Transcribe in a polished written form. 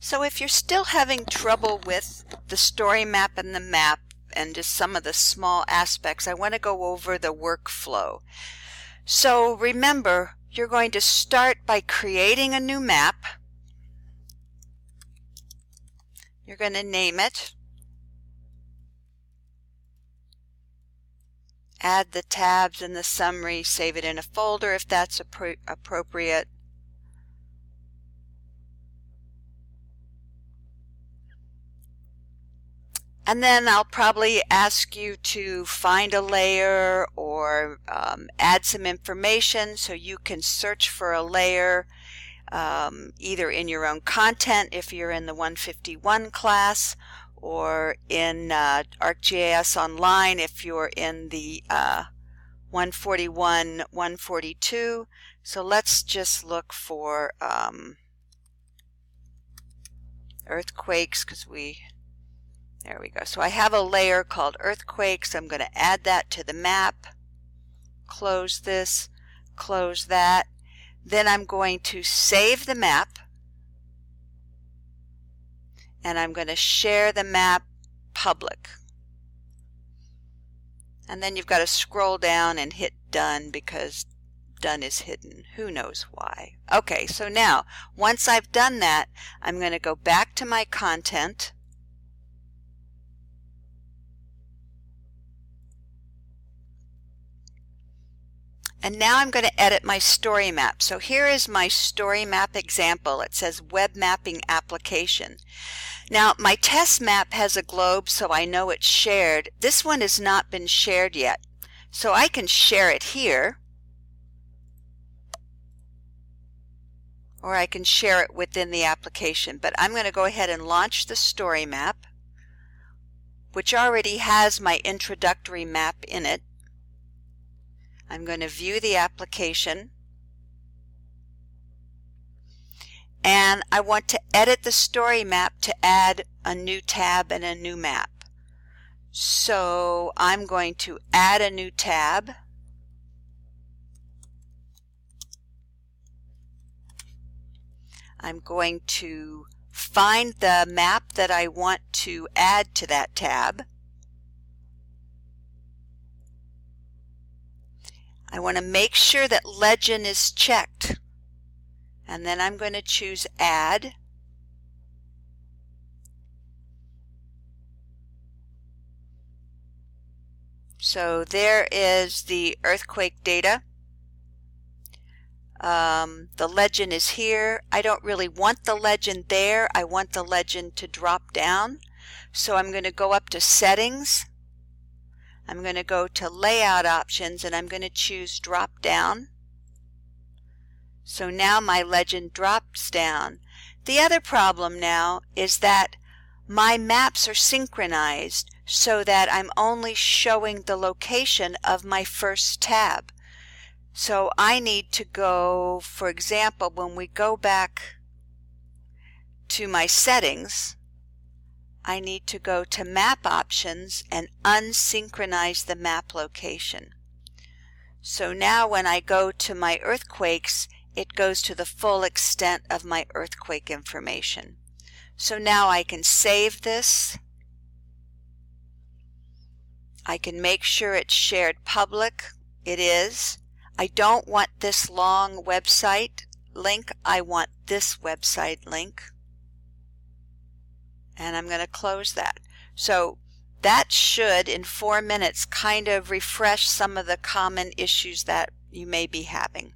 So if you're still having trouble with the story map and the map and just some of the small aspects, I want to go over the workflow. So remember, you're going to start by creating a new map. You're going to name it. Add the tabs and the summary, save it in a folder if that's appropriate. And then I'll probably ask you to find a layer or add some information so you can search for a layer either in your own content if you're in the 151 class or in ArcGIS Online if you're in the 141, 142. So let's just look for earthquakes because there we go. So I have a layer called earthquakes. I'm going to add that to the map. Close this, close that. Then I'm going to save the map. And I'm going to share the map public. And then you've got to scroll down and hit done because done is hidden. Who knows why? Okay, so now once I've done that, I'm going to go back to my content. And now I'm going to edit my story map. So here is my story map example. It says web mapping application. Now my test map has a globe so I know it's shared. This one has not been shared yet. So I can share it here. Or I can share it within the application. But I'm going to go ahead and launch the story map, which already has my introductory map in it. I'm going to view the application and I want to edit the story map to add a new tab and a new map. So I'm going to add a new tab. I'm going to find the map that I want to add to that tab. I want to make sure that legend is checked. And then I'm going to choose Add. So there is the earthquake data. The legend is here. I don't really want the legend there. I want the legend to drop down. So I'm going to go up to Settings. I'm going to go to Layout Options and I'm going to choose Drop Down. So now my legend drops down. The other problem now is that my maps are synchronized so that I'm only showing the location of my first tab. So I need to go, for example, when we go back to my settings, I need to go to Map Options and unsynchronize the map location. So now when I go to my earthquakes, it goes to the full extent of my earthquake information. So now I can save this. I can make sure it's shared public. It is. I don't want this long website link. I want this website link. And I'm going to close that. So that should, in 4 minutes, kind of refresh some of the common issues that you may be having.